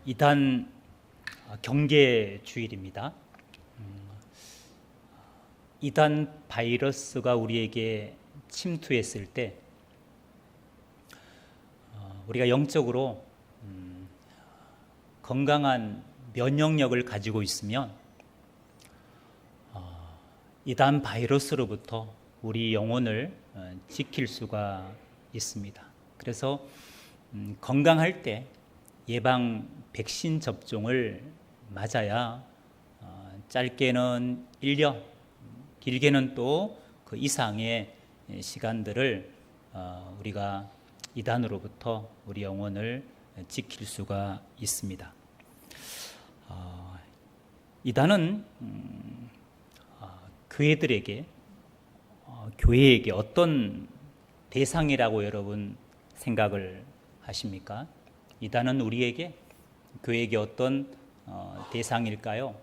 이단 경계 주일입니다. 이단 바이러스가 우리에게 침투했을 때 우리가 영적으로 건강한 면역력을 가지고 있으면 이단 바이러스로부터 우리 영혼을 지킬 수가 있습니다. 그래서 건강할 때 예방 백신 접종을 맞아야 짧게는 1년, 길게는 또 그 이상의 시간들을 우리가 이단으로부터 우리 영혼을 지킬 수가 있습니다. 이단은 교회에게 어떤 대상이라고 여러분 생각을 하십니까? 이단은 우리에게, 교회에게 어떤 대상일까요?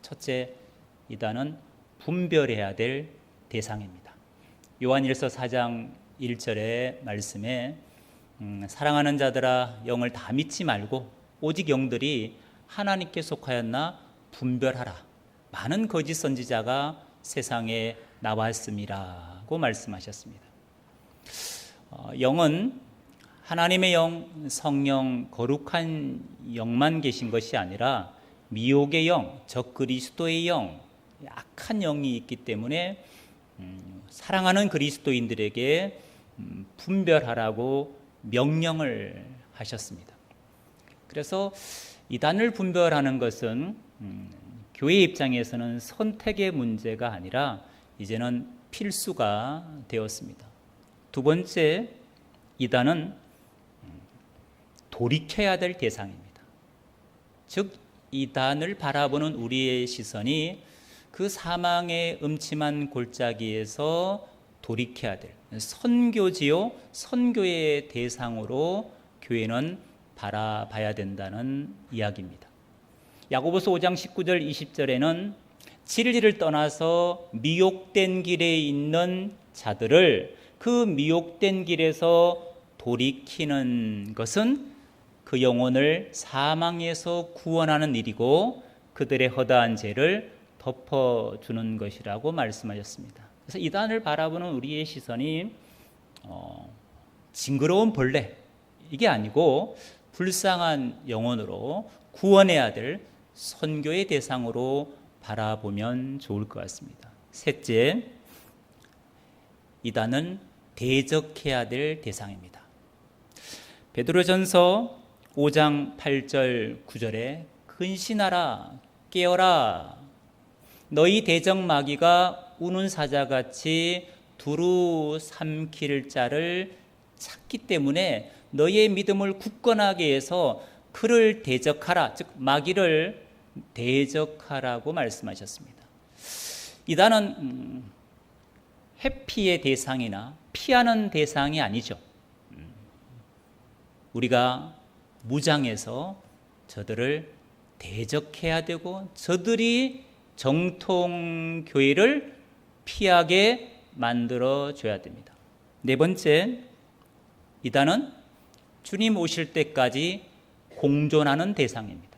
첫째, 이단은 분별해야 될 대상입니다. 요한일서 4장 1절의 말씀에 사랑하는 자들아 영을 다 믿지 말고 오직 영들이 하나님께 속하였나 분별하라. 많은 거짓 선지자가 세상에 나왔음이라고 말씀하셨습니다. 영은 하나님의 영, 성령, 거룩한 영만 계신 것이 아니라 미혹의 영, 적그리스도의 영, 악한 영이 있기 때문에 사랑하는 그리스도인들에게 분별하라고 명령을 하셨습니다. 그래서 이단을 분별하는 것은 교회 입장에서는 선택의 문제가 아니라 이제는 필수가 되었습니다. 두 번째, 이단은 돌이켜야 될 대상입니다. 즉 이단을 바라보는 우리의 시선이 그 사망의 음침한 골짜기에서 돌이켜야 될 선교지요, 선교의 대상으로 교회는 바라봐야 된다는 이야기입니다. 야고보서 5장 19절 20절에는 진리를 떠나서 미혹된 길에 있는 자들을 그 미혹된 길에서 돌이키는 것은 그 영혼을 사망에서 구원하는 일이고 그들의 허다한 죄를 덮어주는 것이라고 말씀하셨습니다. 그래서 이단을 바라보는 우리의 시선이 징그러운 벌레, 이게 아니고 불쌍한 영혼으로 구원해야 될 선교의 대상으로 바라보면 좋을 것 같습니다. 셋째, 이단은 대적해야 될 대상입니다. 베드로전서 5장 8절 9절에 근신하라 깨어라 너희 대적 마귀가 우는 사자같이 두루 삼킬 자를 찾기 때문에 너희의 믿음을 굳건하게 해서 그를 대적하라, 즉 마귀를 대적하라고 말씀하셨습니다. 이단은 회피의 대상이나 피하는 대상이 아니죠. 우리가 무장해서 저들을 대적해야 되고 저들이 정통교회를 피하게 만들어줘야 됩니다. 네 번째, 이단은 주님 오실 때까지 공존하는 대상입니다.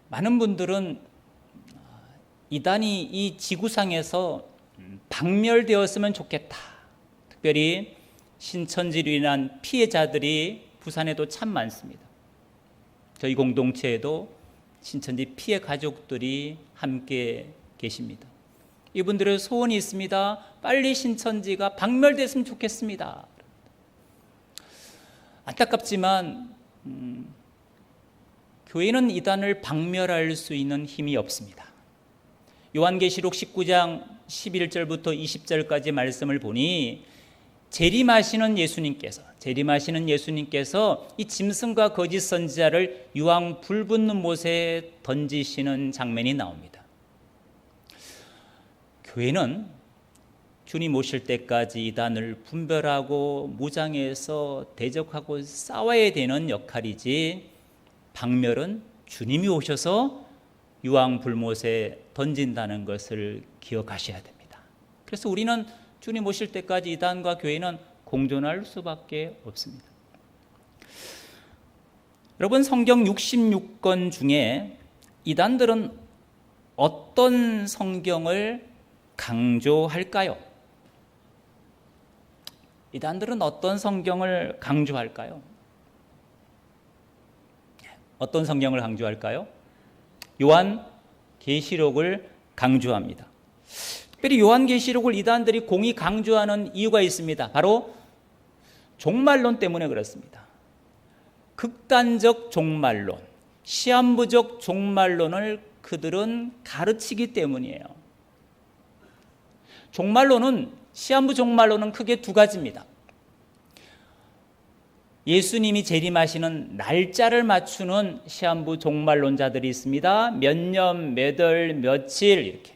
많은 분들은 이단이 이 지구상에서 박멸되었으면 좋겠다. 특별히 신천지로 인한 피해자들이 부산에도 참 많습니다. 저희 공동체에도 신천지 피해 가족들이 함께 계십니다. 이분들의 소원이 있습니다. 빨리 신천지가 박멸됐으면 좋겠습니다. 안타깝지만 교회는 이단을 박멸할 수 있는 힘이 없습니다. 요한계시록 19장 11절부터 20절까지 말씀을 보니 재림하시는 예수님께서 이 짐승과 거짓 선지자를 유황 불붙는 못에 던지시는 장면이 나옵니다. 교회는 주님 오실 때까지 이단을 분별하고 무장해서 대적하고 싸워야 되는 역할이지, 박멸은 주님이 오셔서 유황 불못에 던진다는 것을 기억하셔야 됩니다. 그래서 우리는 주님 오실 때까지 이단과 교회는 공존할 수밖에 없습니다. 여러분, 성경 66권 중에 이단들은 어떤 성경을 강조할까요? 이단들은 어떤 성경을 강조할까요? 어떤 성경을 강조할까요? 요한계시록을 강조합니다. 특별히 요한계시록을 이단들이 공히 강조하는 이유가 있습니다. 바로 종말론 때문에 그렇습니다. 극단적 종말론, 시한부적 종말론을 그들은 가르치기 때문이에요. 시한부 종말론은 크게 두 가지입니다. 예수님이 재림하시는 날짜를 맞추는 시한부 종말론자들이 있습니다. 몇 년, 몇 월, 며칠 이렇게.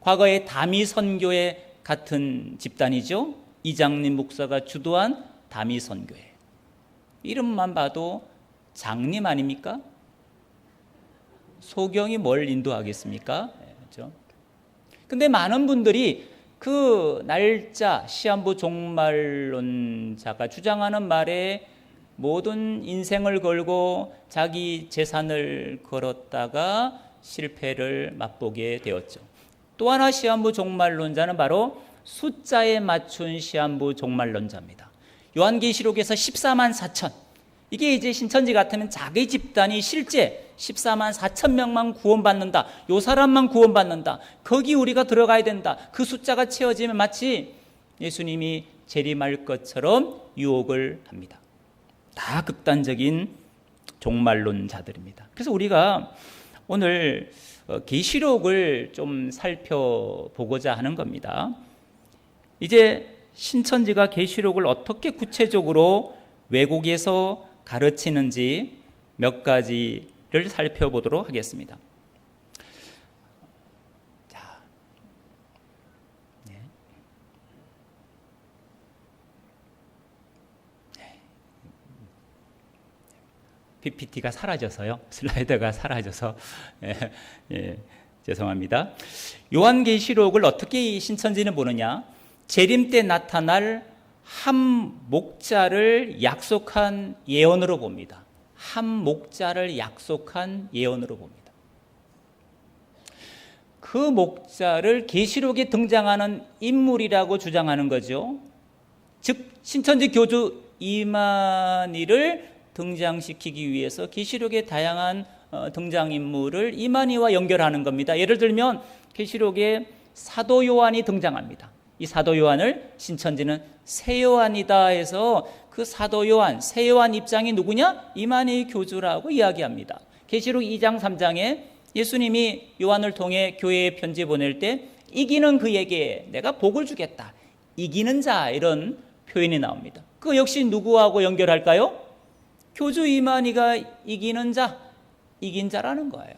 과거의 다미 선교회 같은 집단이죠. 이장림 목사가 주도한 다미 선교회. 이름만 봐도 장님 아닙니까? 소경이 뭘 인도하겠습니까? 그렇죠? 근데 많은 분들이 그 날짜, 시한부 종말론자가 주장하는 말에 모든 인생을 걸고 자기 재산을 걸었다가 실패를 맛보게 되었죠. 또 하나 시한부 종말론자는 바로 숫자에 맞춘 시한부 종말론자입니다. 요한계시록에서 14만 4천, 이게 이제 신천지 같으면 자기 집단이 실제 14만 4천 명만 구원받는다, 요 사람만 구원받는다, 거기 우리가 들어가야 된다, 그 숫자가 채워지면 마치 예수님이 재림할 것처럼 유혹을 합니다. 다 극단적인 종말론자들입니다. 그래서 우리가 오늘 계시록을 좀 살펴보고자 하는 겁니다. 이제 신천지가 계시록을 어떻게 구체적으로 왜곡해서 가르치는지 몇 가지를 살펴보도록 하겠습니다. 자, 네. PPT가 사라져서요. 슬라이드가 사라져서 죄송합니다. 요한계시록을 어떻게 신천지는 보느냐? 재림 때 나타날 한 목자를 약속한 예언으로 봅니다. 한 목자를 약속한 예언으로 봅니다. 그 목자를 계시록에 등장하는 인물이라고 주장하는 거죠. 즉 신천지 교주 이만희를 등장시키기 위해서 계시록의 다양한 등장인물을 이만희와 연결하는 겁니다. 예를 들면 계시록에 사도 요한이 등장합니다. 이 사도 요한을 신천지는 새 요한이다 해서 그 사도 요한, 새 요한 입장이 누구냐? 이만희 교주라고 이야기합니다. 계시록 2장 3장에 예수님이 요한을 통해 교회에 편지 보낼 때 이기는 그에게 내가 복을 주겠다, 이기는 자, 이런 표현이 나옵니다. 그 역시 누구하고 연결할까요? 교주 이만희가 이기는 자, 이긴 자라는 거예요.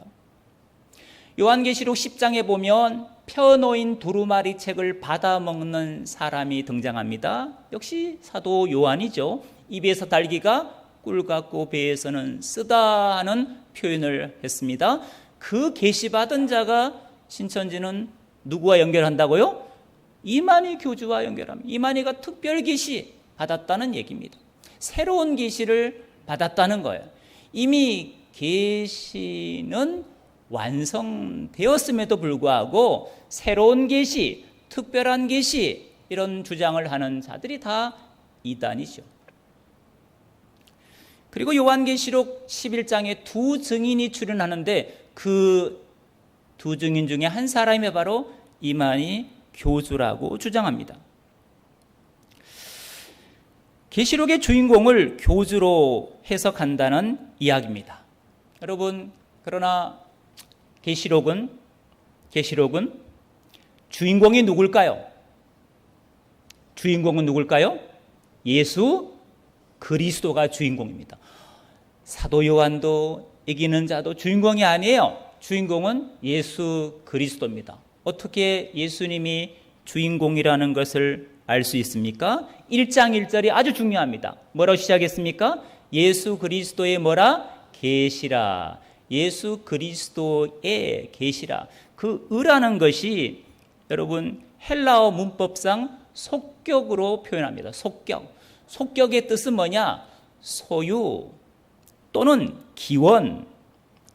요한계시록 10장에 보면 펴놓인 두루마리 책을 받아먹는 사람이 등장합니다. 역시 사도 요한이죠. 입에서 달기가 꿀 같고 배에서는 쓰다 하는 표현을 했습니다. 그 계시받은 자가 신천지는 누구와 연결한다고요? 이만희 교주와 연결합니다. 이만희가 특별 계시 받았다는 얘기입니다. 새로운 계시를 받았다는 거예요. 이미 계시는 완성되었음에도 불구하고 새로운 계시, 특별한 계시, 이런 주장을 하는 자들이 다 이단이죠. 그리고 요한계시록 11장에 두 증인이 출연하는데 그 두 증인 중에 한 사람이 바로 이만희 교주라고 주장합니다. 계시록의 주인공을 교주로 해석한다는 이야기입니다. 여러분, 그러나 계시록은 주인공이 누굴까요? 주인공은 누굴까요? 예수 그리스도가 주인공입니다. 사도 요한도 이기는 자도 주인공이 아니에요. 주인공은 예수 그리스도입니다. 어떻게 예수님이 주인공이라는 것을 알 수 있습니까? 1장 1절이 아주 중요합니다. 뭐라고 시작했습니까? 예수 그리스도의 뭐라? 계시라. 예수 그리스도의 계시라. 그 의라는 것이 여러분 헬라어 문법상 속격으로 표현합니다. 속격. 속격의 뜻은 뭐냐? 소유 또는 기원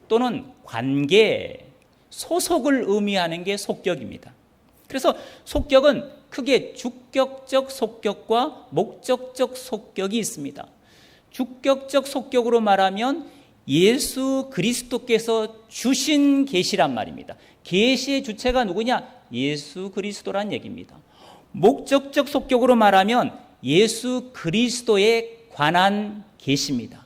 또는 관계, 소속을 의미하는 게 속격입니다. 그래서 속격은 크게 주격적 속격과 목적적 속격이 있습니다. 주격적 속격으로 말하면 예수 그리스도께서 주신 계시란 말입니다. 계시의 주체가 누구냐? 예수 그리스도란 얘기입니다. 목적적 속격으로 말하면 예수 그리스도에 관한 계시입니다.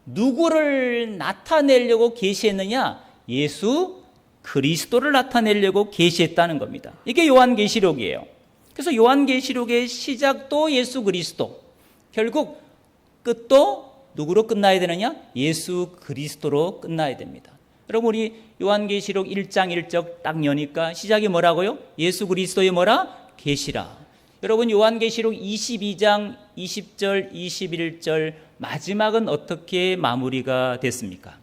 누구를 나타내려고 계시했느냐? 예수 그리스도를 나타내려고 계시했다는 겁니다. 이게 요한계시록이에요. 그래서 요한계시록의 시작도 예수 그리스도, 결국 끝도 누구로 끝나야 되느냐? 예수 그리스도로 끝나야 됩니다. 여러분, 우리 요한계시록 1장 1절 딱 여니까 시작이 뭐라고요? 예수 그리스도의 뭐라? 계시라. 여러분, 요한계시록 22장 20절 21절 마지막은 어떻게 마무리가 됐습니까?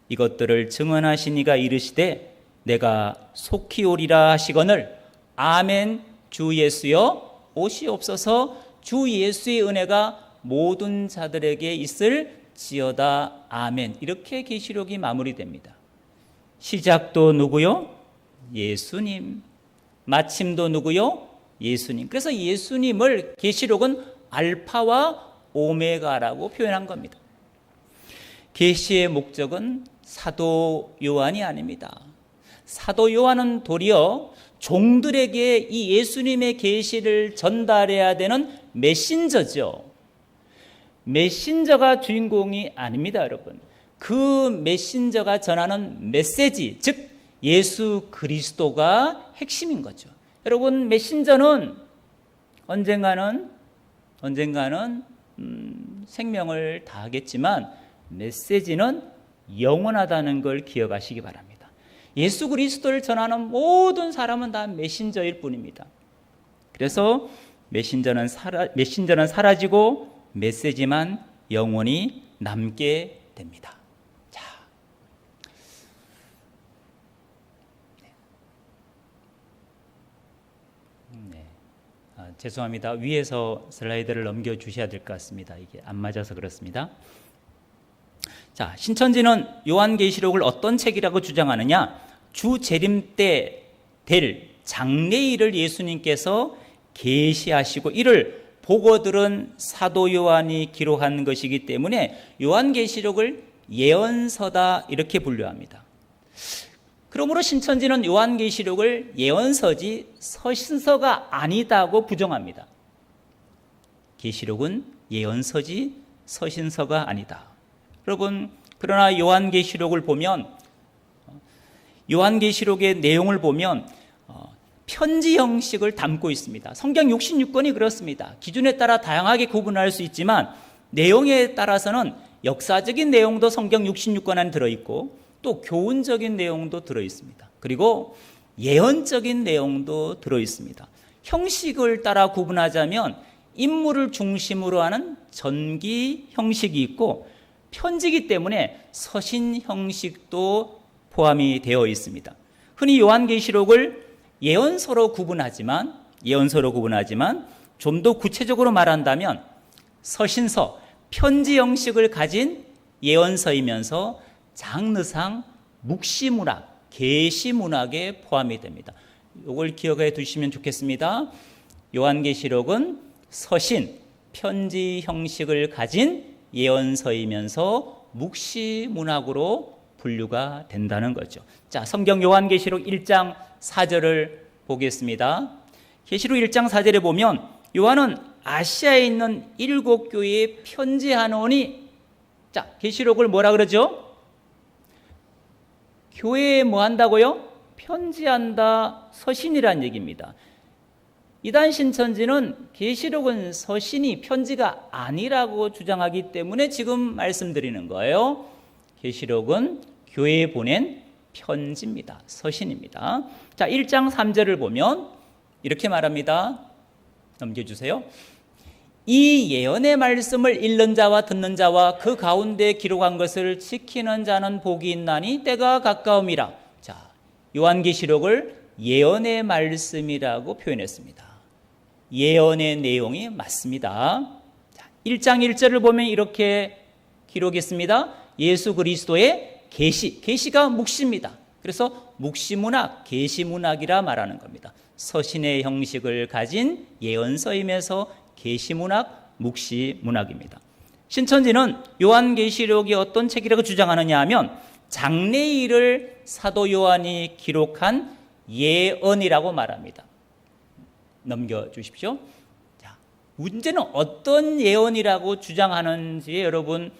이것들을 증언하신 이가 이르시되 내가 속히 오리라 하시거늘 아멘. 주 예수여 오시옵소서. 주 예수의 은혜가 모든 자들에게 있을지어다. 아멘. 이렇게 계시록이 마무리됩니다. 시작도 누구요? 예수님. 마침도 누구요? 예수님. 그래서 예수님을 계시록은 알파와 오메가라고 표현한 겁니다. 계시의 목적은 사도 요한이 아닙니다. 사도 요한은 도리어 종들에게 이 예수님의 계시를 전달해야 되는 메신저죠. 메신저가 주인공이 아닙니다, 여러분. 그 메신저가 전하는 메시지, 즉 예수 그리스도가 핵심인 거죠. 여러분, 메신저는 언젠가는 생명을 다하겠지만 메시지는 영원하다는 걸 기억하시기 바랍니다. 예수 그리스도를 전하는 모든 사람은 다 메신저일 뿐입니다. 그래서 메신저는 사라지고 메시지만 영원히 남게 됩니다. 자, 죄송합니다. 위에서 슬라이드를 넘겨주셔야 될 것 같습니다. 이게 안 맞아서 그렇습니다. 자, 신천지는 요한계시록을 어떤 책이라고 주장하느냐? 주 재림 때 될 장래일을 예수님께서 계시하시고 이를 보고 들은 사도 요한이 기록한 것이기 때문에 요한계시록을 예언서다 이렇게 분류합니다. 그러므로 신천지는 요한계시록을 예언서지 서신서가 아니다고 부정합니다. 계시록은 예언서지 서신서가 아니다. 여러분, 그러나 요한계시록을 보면, 요한계시록의 내용을 보면 편지 형식을 담고 있습니다. 성경 66권이 그렇습니다. 기준에 따라 다양하게 구분할 수 있지만 내용에 따라서는 역사적인 내용도 성경 66권 안에 들어있고 또 교훈적인 내용도 들어있습니다. 그리고 예언적인 내용도 들어있습니다. 형식을 따라 구분하자면 인물을 중심으로 하는 전기 형식이 있고 편지이기 때문에 서신 형식도 포함이 되어 있습니다. 흔히 요한계시록을 예언서로 구분하지만 좀 더 구체적으로 말한다면 서신서, 편지 형식을 가진 예언서이면서 장르상 묵시문학, 계시문학에 포함이 됩니다. 이걸 기억해 두시면 좋겠습니다. 요한계시록은 서신, 편지 형식을 가진 예언서이면서 묵시문학으로 분류가 된다는 거죠. 자, 성경 요한계시록 1장 4절을 보겠습니다. 계시록 1장 4절에 보면 요한은 아시아에 있는 7 교회에 편지하노니, 자, 계시록을 뭐라 그러죠? 교회에 뭐 한다고요? 편지한다, 서신이란 얘기입니다. 이단 신천지는 계시록은 서신이 편지가 아니라고 주장하기 때문에 지금 말씀드리는 거예요. 계시록은 교회에 보낸 편지입니다. 서신입니다. 자, 1장 3절을 보면 이렇게 말합니다. 넘겨주세요. 이 예언의 말씀을 읽는 자와 듣는 자와 그 가운데 기록한 것을 지키는 자는 복이 있나니 때가 가까움이라. 자, 요한계시록을 예언의 말씀이라고 표현했습니다. 예언의 내용이 맞습니다. 자, 1장 1절을 보면 이렇게 기록이 있습니다. 예수 그리스도의 계시가 묵시입니다. 그래서 묵시문학, 계시문학이라 말하는 겁니다. 서신의 형식을 가진 예언서임에서 계시문학, 묵시문학입니다. 신천지는 요한계시록이 어떤 책이라고 주장하느냐 하면 장래일을 사도 요한이 기록한 예언이라고 말합니다. 넘겨주십시오. 자, 문제는 어떤 예언이라고 주장하는지 여러분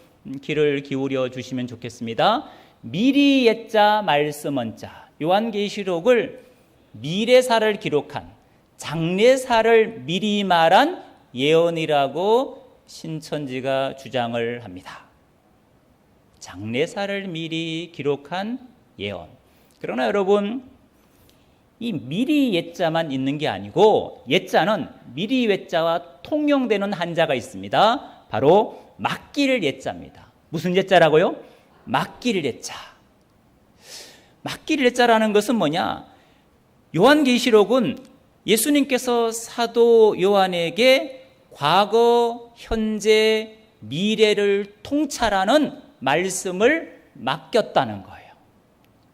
귀를 기울여 주시면 좋겠습니다. 미리 옛자 말씀 언자, 요한계시록을 미래사를 기록한 장래사를 미리 말한 예언이라고 신천지가 주장을 합니다. 장래사를 미리 기록한 예언. 그러나 여러분, 이 미리 옛자만 있는 게 아니고 옛자는 미리 옛자와 통용되는 한자가 있습니다. 바로 맡길 옛자입니다. 무슨 옛자라고요? 맡길 옛자. 맡길 옛자라는 것은 뭐냐? 요한계시록은 예수님께서 사도 요한에게 과거, 현재, 미래를 통찰하는 말씀을 맡겼다는 거예요.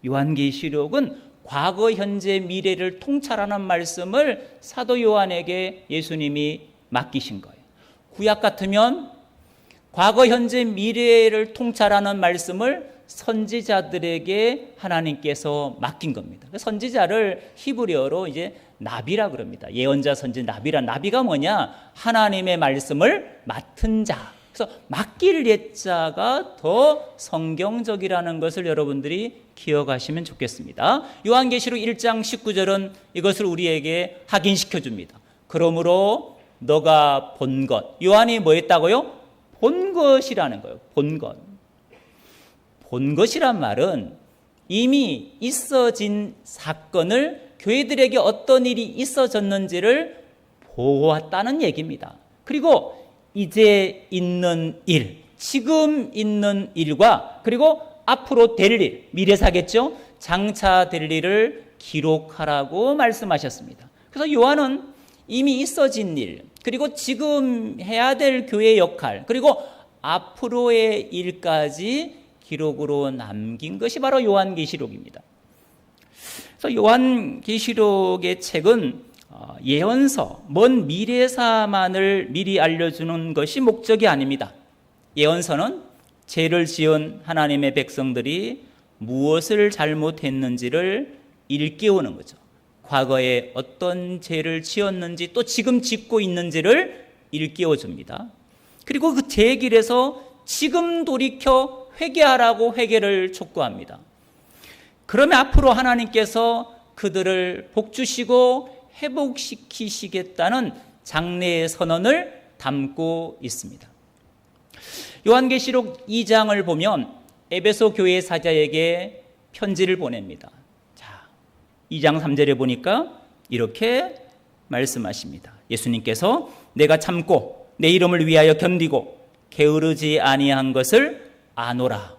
요한계시록은 과거, 현재, 미래를 통찰하는 말씀을 사도 요한에게 예수님이 맡기신 거예요. 구약 같으면 과거, 현재, 미래를 통찰하는 말씀을 선지자들에게 하나님께서 맡긴 겁니다. 선지자를 히브리어로 이제 나비라 그럽니다. 예언자, 선지, 나비라. 나비가 뭐냐? 하나님의 말씀을 맡은 자. 그래서 맡길 옛자가 더 성경적이라는 것을 여러분들이 기억하시면 좋겠습니다. 요한계시록 1장 19절은 이것을 우리에게 확인시켜 줍니다. 그러므로 너가 본 것. 요한이 뭐 했다고요? 본 것이라는 거예요. 본 것. 본 것이란 말은 이미 있어진 사건을 교회들에게 어떤 일이 있어졌는지를 보았다는 얘기입니다. 그리고 이제 있는 일, 지금 있는 일과 그리고 앞으로 될 일, 미래사겠죠? 장차 될 일을 기록하라고 말씀하셨습니다. 그래서 요한은 이미 있어진 일, 그리고 지금 해야 될 교회의 역할, 그리고 앞으로의 일까지 기록으로 남긴 것이 바로 요한계시록입니다. 그래서 요한계시록의 책은 예언서, 먼 미래사만을 미리 알려주는 것이 목적이 아닙니다. 예언서는 죄를 지은 하나님의 백성들이 무엇을 잘못했는지를 일깨우는 거죠. 과거에 어떤 죄를 지었는지 또 지금 짓고 있는지를 일깨워줍니다. 그리고 그 죄의 길에서 지금 돌이켜 회개하라고 회개를 촉구합니다. 그러면 앞으로 하나님께서 그들을 복주시고 회복시키시겠다는 장래의 선언을 담고 있습니다. 요한계시록 2장을 보면 에베소 교회 사자에게 편지를 보냅니다. 자, 2장 3절에 보니까 이렇게 말씀하십니다. 예수님께서 내가 참고 내 이름을 위하여 견디고 게으르지 아니한 것을 아노라.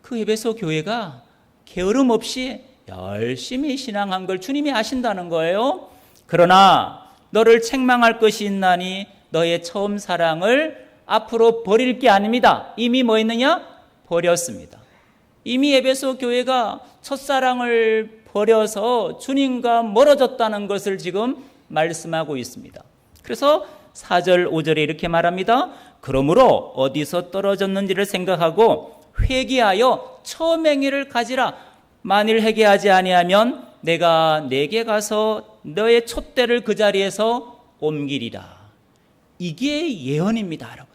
그 에베소 교회가 게으름 없이 열심히 신앙한 걸 주님이 아신다는 거예요. 그러나 너를 책망할 것이 있나니 너의 처음 사랑을 앞으로 버릴 게 아닙니다. 이미 뭐 했느냐? 버렸습니다. 이미 에베소 교회가 첫사랑을 버려서 주님과 멀어졌다는 것을 지금 말씀하고 있습니다. 그래서 4절, 5절에 이렇게 말합니다. 그러므로 어디서 떨어졌는지를 생각하고 회개하여 처음 행위를 가지라. 만일 회개하지 아니하면 내가 내게 가서 너의 촛대를 그 자리에서 옮기리라. 이게 예언입니다, 여러분.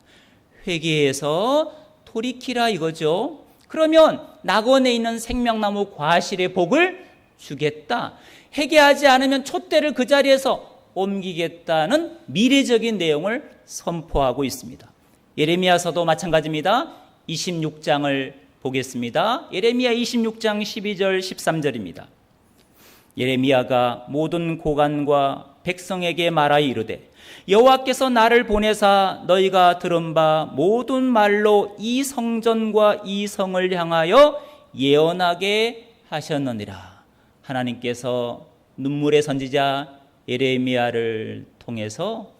회개해서 돌이키라 이거죠. 그러면 낙원에 있는 생명나무 과실의 복을 주겠다. 회개하지 않으면 촛대를 그 자리에서 옮기겠다는 미래적인 내용을 선포하고 있습니다. 예레미야서도 마찬가지입니다. 26장을 보겠습니다. 예레미야 26장 12절 13절입니다. 예레미야가 모든 고관과 백성에게 말하여 이르되 여호와께서 나를 보내사 너희가 들은 바 모든 말로 이 성전과 이 성을 향하여 예언하게 하셨느니라. 하나님께서 눈물의 선지자 예레미야를 통해서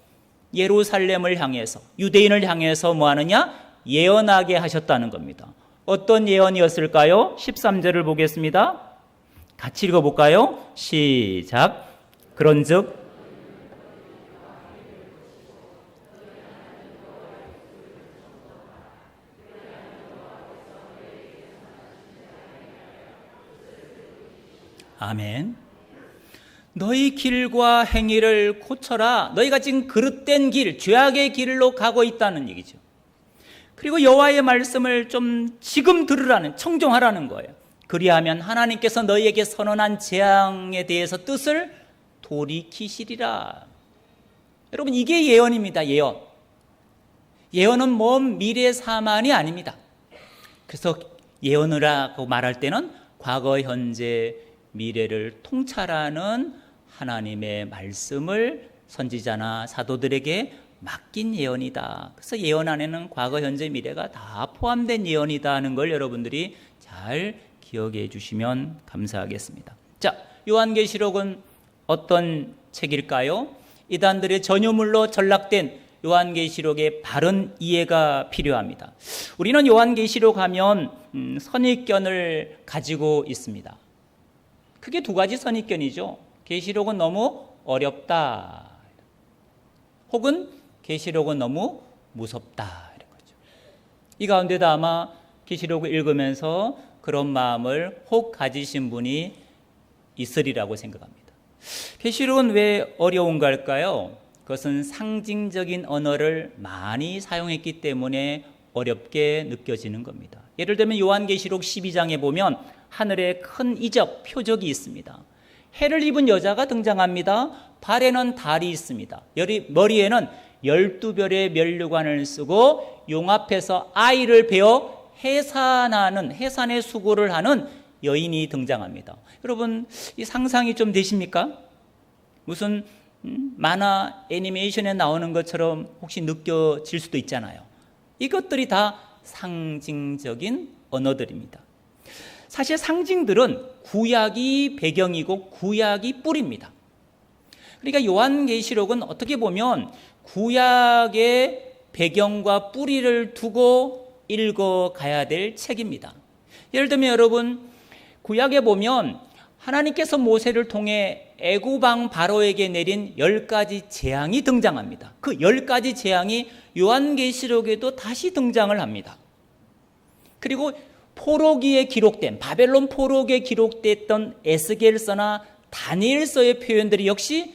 예루살렘을 향해서 유대인을 향해서 뭐 하느냐? 예언하게 하셨다는 겁니다. 어떤 예언이었을까요? 13절을 보겠습니다. 같이 읽어볼까요? 시작. 그런즉 아멘. 너희 길과 행위를 고쳐라. 너희가 지금 그릇된 길, 죄악의 길로 가고 있다는 얘기죠. 그리고 여호와의 말씀을 좀 지금 들으라는, 청종하라는 거예요. 그리하면 하나님께서 너희에게 선언한 재앙에 대해서 뜻을 돌이키시리라. 여러분, 이게 예언입니다. 예언. 예언은 먼 미래 사만이 아닙니다. 그래서 예언을 하고 말할 때는 과거, 현재, 미래를 통찰하는 하나님의 말씀을 선지자나 사도들에게 맡긴 예언이다. 그래서 예언 안에는 과거, 현재, 미래가 다 포함된 예언이다 하는 걸 여러분들이 잘 기억해 주시면 감사하겠습니다. 자, 요한계시록은 어떤 책일까요? 이단들의 전유물로 전락된 요한계시록의 바른 이해가 필요합니다. 우리는 요한계시록 하면 선입견을 가지고 있습니다. 크게 두 가지 선입견이죠. 계시록은 너무 어렵다. 혹은 계시록은 너무 무섭다. 이런 거죠. 이 가운데도 아마 계시록을 읽으면서 그런 마음을 혹 가지신 분이 있으리라고 생각합니다. 계시록은 왜 어려운가 할까요? 그것은 상징적인 언어를 많이 사용했기 때문에 어렵게 느껴지는 겁니다. 예를 들면 요한계시록 12장에 보면 하늘에 큰 이적, 표적이 있습니다. 해를 입은 여자가 등장합니다. 발에는 달이 있습니다. 머리에는 12별의 면류관을 쓰고 용앞에서 아이를 베어 해산의 수고를 하는 여인이 등장합니다. 여러분, 이 상상이 좀 되십니까? 무슨 만화 애니메이션에 나오는 것처럼 혹시 느껴질 수도 있잖아요. 이것들이 다 상징적인 언어들입니다. 사실 상징들은 구약이 배경이고 구약이 뿌리입니다. 그러니까 요한계시록은 어떻게 보면 구약의 배경과 뿌리를 두고 읽어가야 될 책입니다. 예를 들면 여러분, 구약에 보면 하나님께서 모세를 통해 애굽 왕 바로에게 내린 10가지 재앙이 등장합니다. 그 10가지 재앙이 요한계시록에도 다시 등장을 합니다. 그리고 포로기에 기록된, 바벨론 포로기에 기록됐던 에스겔서나 다니엘서의 표현들이 역시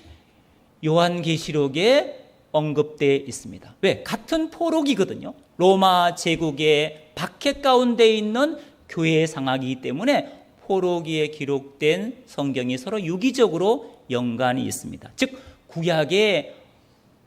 요한계시록에 언급되어 있습니다. 왜? 같은 포로기거든요. 로마 제국의 박해 가운데 있는 교회의 상황이기 때문에 포로기에 기록된 성경이 서로 유기적으로 연관이 있습니다. 즉 구약의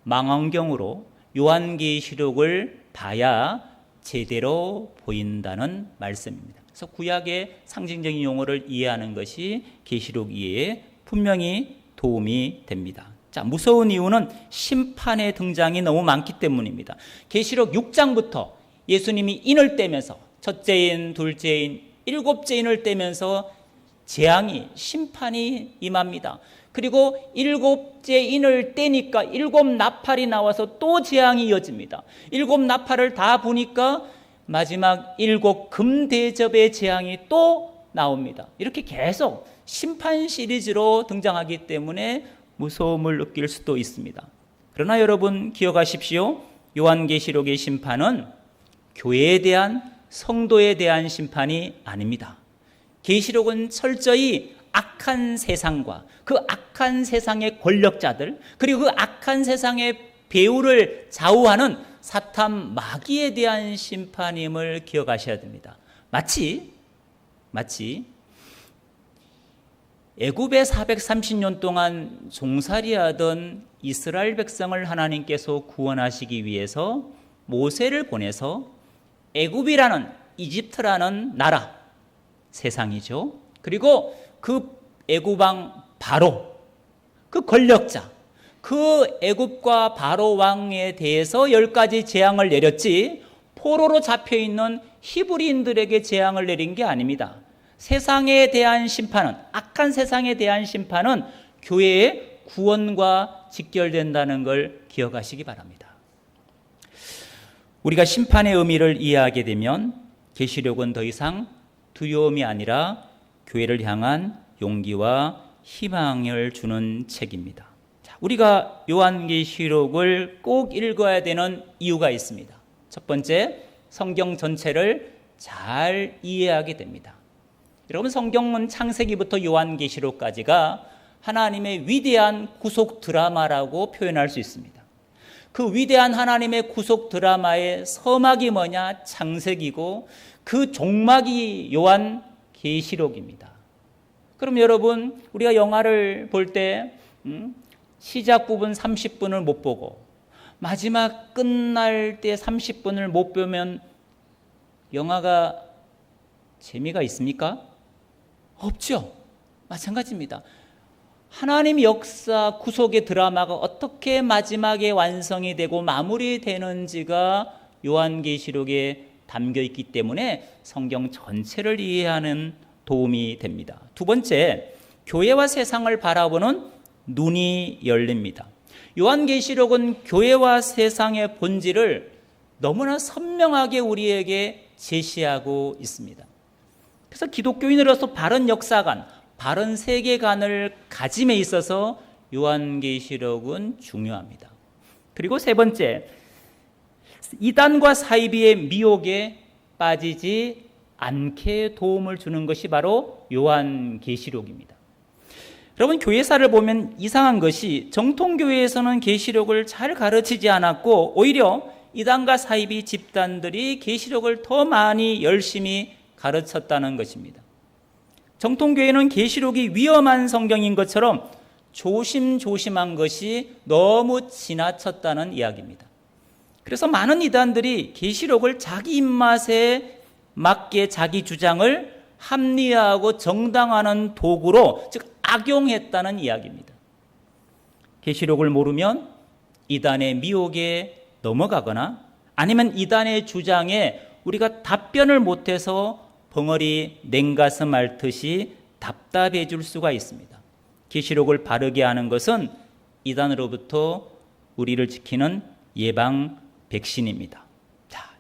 망원경으로 요한계시록을 봐야 제대로 보인다는 말씀입니다. 그래서 구약의 상징적인 용어를 이해하는 것이 계시록 이해에 분명히 도움이 됩니다. 자, 무서운 이유는 심판의 등장이 너무 많기 때문입니다. 계시록 6장부터 예수님이 인을 떼면서 첫째 인, 둘째 인, 일곱째 인을 떼면서 재앙이, 심판이 임합니다. 그리고 일곱째 인을 떼니까 일곱 나팔이 나와서 또 재앙이 이어집니다. 일곱 나팔을 다 보니까 마지막 일곱 금대접의 재앙이 또 나옵니다. 이렇게 계속 심판 시리즈로 등장하기 때문에 무서움을 느낄 수도 있습니다. 그러나 여러분 기억하십시오. 요한계시록의 심판은 교회에 대한, 성도에 대한 심판이 아닙니다. 계시록은 철저히 악한 세상과 그 악한 세상의 권력자들, 그리고 그 악한 세상의 배후를 좌우하는 사탄 마귀에 대한 심판임을 기억하셔야 됩니다. 마치 애굽에 430년 동안 종살이하던 이스라엘 백성을 하나님께서 구원하시기 위해서 모세를 보내서 애굽이라는, 이집트라는 나라, 세상이죠. 그리고 그 애굽 왕 바로, 그 권력자, 그 애굽과 바로 왕에 대해서 10가지 재앙을 내렸지 포로로 잡혀있는 히브리인들에게 재앙을 내린 게 아닙니다. 세상에 대한 심판은, 악한 세상에 대한 심판은 교회의 구원과 직결된다는 걸 기억하시기 바랍니다. 우리가 심판의 의미를 이해하게 되면 계시록은 더 이상 두려움이 아니라 교회를 향한 용기와 희망을 주는 책입니다. 우리가 요한계시록을 꼭 읽어야 되는 이유가 있습니다. 첫 번째, 성경 전체를 잘 이해하게 됩니다. 여러분, 성경은 창세기부터 요한계시록까지가 하나님의 위대한 구속 드라마라고 표현할 수 있습니다. 그 위대한 하나님의 구속 드라마의 서막이 뭐냐? 창세기고 그 종막이 요한계시록입니다. 그럼 여러분, 우리가 영화를 볼 때 시작 부분 30분을 못 보고 마지막 끝날 때 30분을 못 보면 영화가 재미가 있습니까? 없죠. 마찬가지입니다. 하나님 역사 구속의 드라마가 어떻게 마지막에 완성이 되고 마무리되는지가 요한계시록에 담겨 있기 때문에 성경 전체를 이해하는 도움이 됩니다. 두 번째, 교회와 세상을 바라보는 눈이 열립니다. 요한계시록은 교회와 세상의 본질을 너무나 선명하게 우리에게 제시하고 있습니다. 그래서 기독교인으로서 바른 역사관, 바른 세계관을 가짐에 있어서 요한계시록은 중요합니다. 그리고 세 번째, 이단과 사이비의 미혹에 빠지지 않게 도움을 주는 것이 바로 요한계시록입니다. 여러분, 교회사를 보면 이상한 것이 정통교회에서는 계시록을 잘 가르치지 않았고 오히려 이단과 사이비 집단들이 계시록을 더 많이 열심히 가르쳤다는 것입니다. 정통교회는 계시록이 위험한 성경인 것처럼 조심조심한 것이 너무 지나쳤다는 이야기입니다. 그래서 많은 이단들이 계시록을 자기 입맛에 맞게 자기 주장을 합리화하고 정당화하는 도구로, 즉 악용했다는 이야기입니다. 계시록을 모르면 이단의 미혹에 넘어가거나 아니면 이단의 주장에 우리가 답변을 못해서 벙어리 냉가슴 앓듯이 답답해 줄 수가 있습니다. 계시록을 바르게 하는 것은 이단으로부터 우리를 지키는 예방 백신입니다. 자,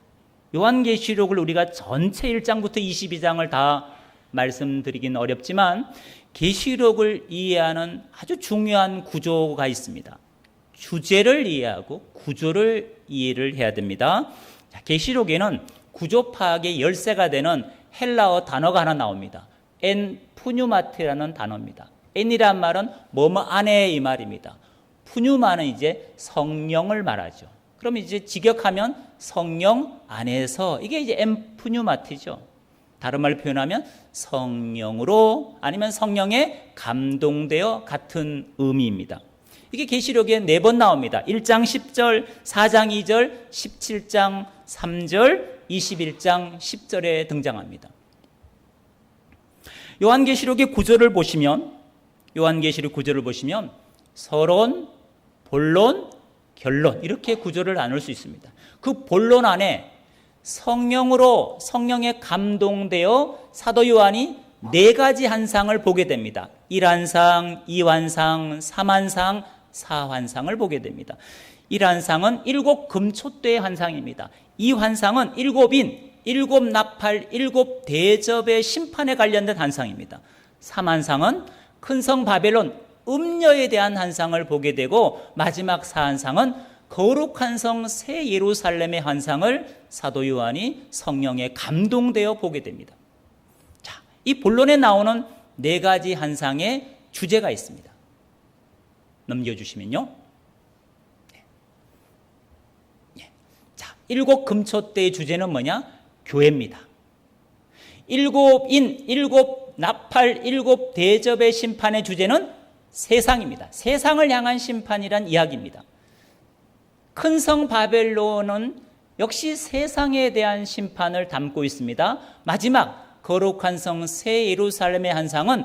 요한계시록을 우리가 전체 1장부터 22장을 다 말씀드리긴 어렵지만 계시록을 이해하는 아주 중요한 구조가 있습니다. 주제를 이해하고 구조를 이해를 해야 됩니다. 계시록에는 구조 파악의 열쇠가 되는 헬라어 단어가 하나 나옵니다. 엔 푸뉴마트라는 단어입니다. 엔이란 말은 뭐뭐 안에 이 말입니다. 푸뉴마는 이제 성령을 말하죠. 그럼 이제 직역하면 성령 안에서, 이게 이제 엔 푸뉴마트죠. 다른 말로 표현하면 성령으로 아니면 성령에 감동되어 같은 의미입니다. 이게 계시록에 4번 나옵니다. 1장 10절, 4장 2절, 17장 3절, 21장 10절에 등장합니다. 요한계시록의 구조를 보시면 서론, 본론, 결론, 이렇게 구조를 나눌 수 있습니다. 그 본론 안에 성령으로, 성령에 감동되어 사도 요한이 4가지 환상을 보게 됩니다. 1환상, 2환상, 3환상, 4환상을 보게 됩니다. 1환상은 7 금촛대의 환상입니다. 2환상은 7인, 7 나팔, 7 대접의 심판에 관련된 환상입니다. 3환상은 큰 성 바벨론 음녀에 대한 환상을 보게 되고, 마지막 4환상은 거룩한 성 새 예루살렘의 환상을 사도 요한이 성령에 감동되어 보게 됩니다. 자, 이 본론에 나오는 4가지 환상의 주제가 있습니다. 넘겨주시면요. 자, 7 금촛대의 주제는 뭐냐? 교회입니다. 7인, 7 나팔, 7 대접의 심판의 주제는 세상입니다. 세상을 향한 심판이란 이야기입니다. 큰 성 바벨론은 역시 세상에 대한 심판을 담고 있습니다. 마지막 거룩한 성 새 예루살렘의 환상은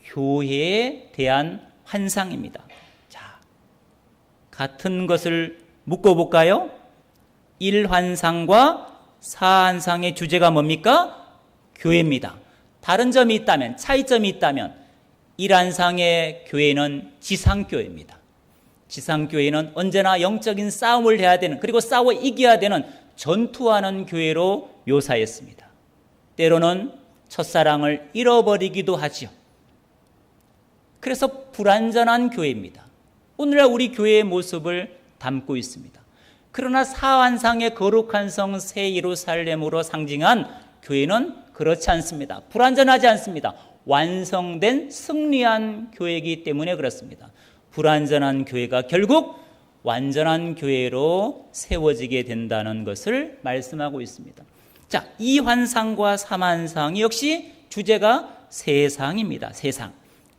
교회에 대한 환상입니다. 자, 같은 것을 묶어볼까요? 1환상과 4환상의 주제가 뭡니까? 교회입니다. 다른 점이 있다면, 차이점이 있다면 1환상의 교회는 지상교회입니다. 지상교회는 언제나 영적인 싸움을 해야 되는, 그리고 싸워 이겨야 되는 전투하는 교회로 묘사했습니다. 때로는 첫사랑을 잃어버리기도 하지요. 그래서 불완전한 교회입니다. 오늘날 우리 교회의 모습을 담고 있습니다. 그러나 사환상의 거룩한 성 새 예루살렘으로 상징한 교회는 그렇지 않습니다. 불완전하지 않습니다. 완성된 승리한 교회이기 때문에 그렇습니다. 불완전한 교회가 결국 완전한 교회로 세워지게 된다는 것을 말씀하고 있습니다. 자, 이 환상과 삼환상 역시 주제가 세상입니다. 세상.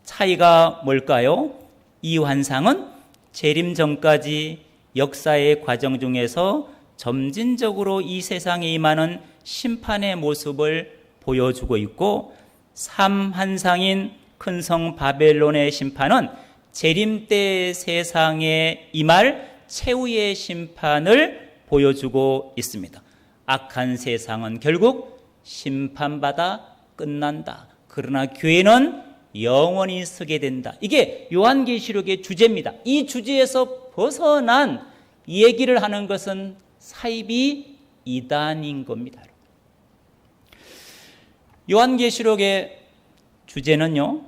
차이가 뭘까요? 이 환상은 재림 전까지 역사의 과정 중에서 점진적으로 이 세상에 임하는 심판의 모습을 보여주고 있고, 삼환상인 큰 성 바벨론의 심판은 재림 때 세상에 임할 최후의 심판을 보여주고 있습니다. 악한 세상은 결국 심판받아 끝난다. 그러나 교회는 영원히 서게 된다. 이게 요한계시록의 주제입니다. 이 주제에서 벗어난 얘기를 하는 것은 사이비 이단인 겁니다. 요한계시록의 주제는요,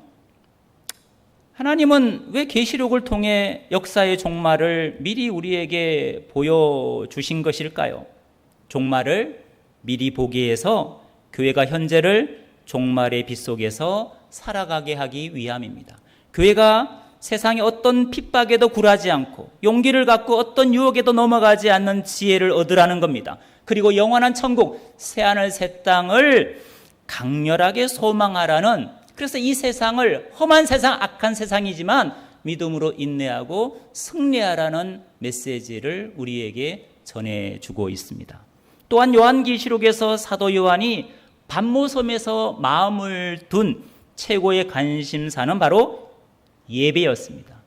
하나님은 왜 계시록을 통해 역사의 종말을 미리 우리에게 보여주신 것일까요? 종말을 미리 보게 해서 교회가 현재를 종말의 빛 속에서 살아가게 하기 위함입니다. 교회가 세상의 어떤 핍박에도 굴하지 않고 용기를 갖고 어떤 유혹에도 넘어가지 않는 지혜를 얻으라는 겁니다. 그리고 영원한 천국, 새하늘 새 땅을 강렬하게 소망하라는, 그래서 이 세상을 험한 세상, 악한 세상이지만 믿음으로 인내하고 승리하라는 메시지를 우리에게 전해주고 있습니다. 또한 요한계시록에서 사도 요한이 반모섬에서 마음을 둔 최고의 관심사는 바로 예배였습니다.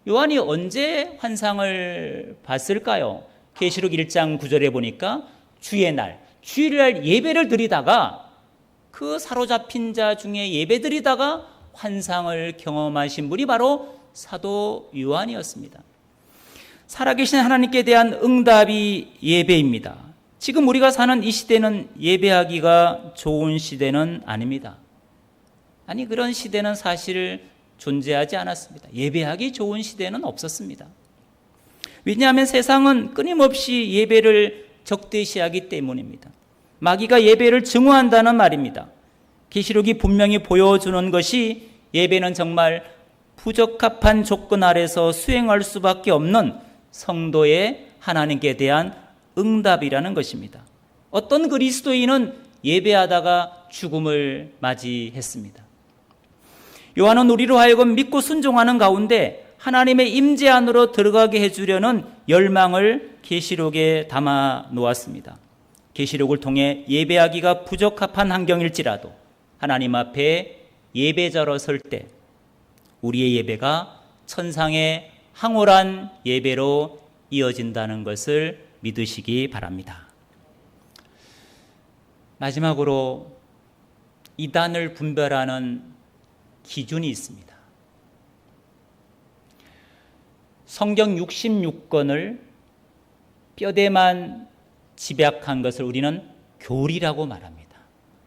요한이 언제 환상을 봤을까요? 계시록 1장 9절에 보니까 주의 날, 주일날 예배를 드리다가 그 사로잡힌 자 중에 예배드리다가 환상을 경험하신 분이 바로 사도 요한이었습니다. 살아계신 하나님께 대한 응답이 예배입니다. 지금 우리가 사는 이 시대는 예배하기가 좋은 시대는 아닙니다. 아니, 그런 시대는 사실 존재하지 않았습니다. 예배하기 좋은 시대는 없었습니다. 왜냐하면 세상은 끊임없이 예배를 적대시하기 때문입니다. 마귀가 예배를 증오한다는 말입니다. 계시록이 분명히 보여주는 것이 예배는 정말 부적합한 조건 아래서 수행할 수밖에 없는 성도의 하나님께 대한 응답이라는 것입니다. 어떤 그리스도인은 예배하다가 죽음을 맞이했습니다. 요한은 우리로 하여금 믿고 순종하는 가운데 하나님의 임재 안으로 들어가게 해주려는 열망을 계시록에 담아 놓았습니다. 계시록을 통해 예배하기가 부적합한 환경일지라도 하나님 앞에 예배자로 설 때 우리의 예배가 천상의 황홀한 예배로 이어진다는 것을 믿으시기 바랍니다. 마지막으로 이단을 분별하는 기준이 있습니다. 성경 66권을 뼈대만 집약한 것을 우리는 교리라고 말합니다.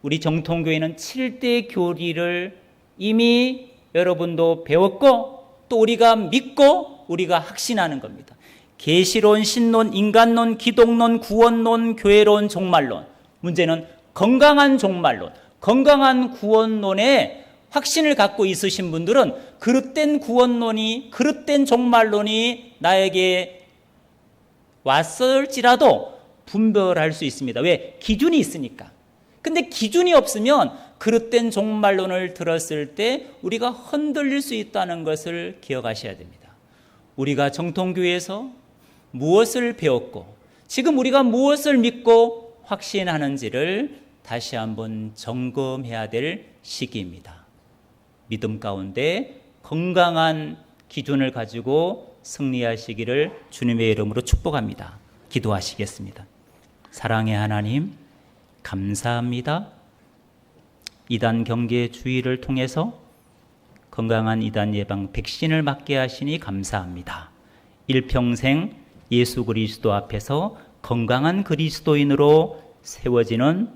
우리 정통교회는 7대 교리를 이미 여러분도 배웠고 또 우리가 믿고 우리가 확신하는 겁니다. 계시론, 신론, 인간론, 기독론, 구원론, 교회론, 종말론. 문제는 건강한 종말론, 건강한 구원론에 확신을 갖고 있으신 분들은 그릇된 구원론이, 그릇된 종말론이 나에게 왔을지라도 분별할 수 있습니다. 왜? 기준이 있으니까. 근데 기준이 없으면 그릇된 종말론을 들었을 때 우리가 흔들릴 수 있다는 것을 기억하셔야 됩니다. 우리가 정통교회에서 무엇을 배웠고 지금 우리가 무엇을 믿고 확신하는지를 다시 한번 점검해야 될 시기입니다. 믿음 가운데 건강한 기준을 가지고 승리하시기를 주님의 이름으로 축복합니다. 기도하시겠습니다. 사랑의 하나님, 감사합니다. 이단 경계 주의를 통해서 건강한 이단 예방 백신을 맞게 하시니 감사합니다. 일평생 예수 그리스도 앞에서 건강한 그리스도인으로 세워지는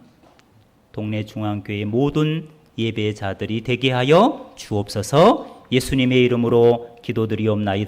동네 중앙교회 모든 예배자들이 되게 하여 주옵소서. 예수님의 이름으로 기도드리옵나이다.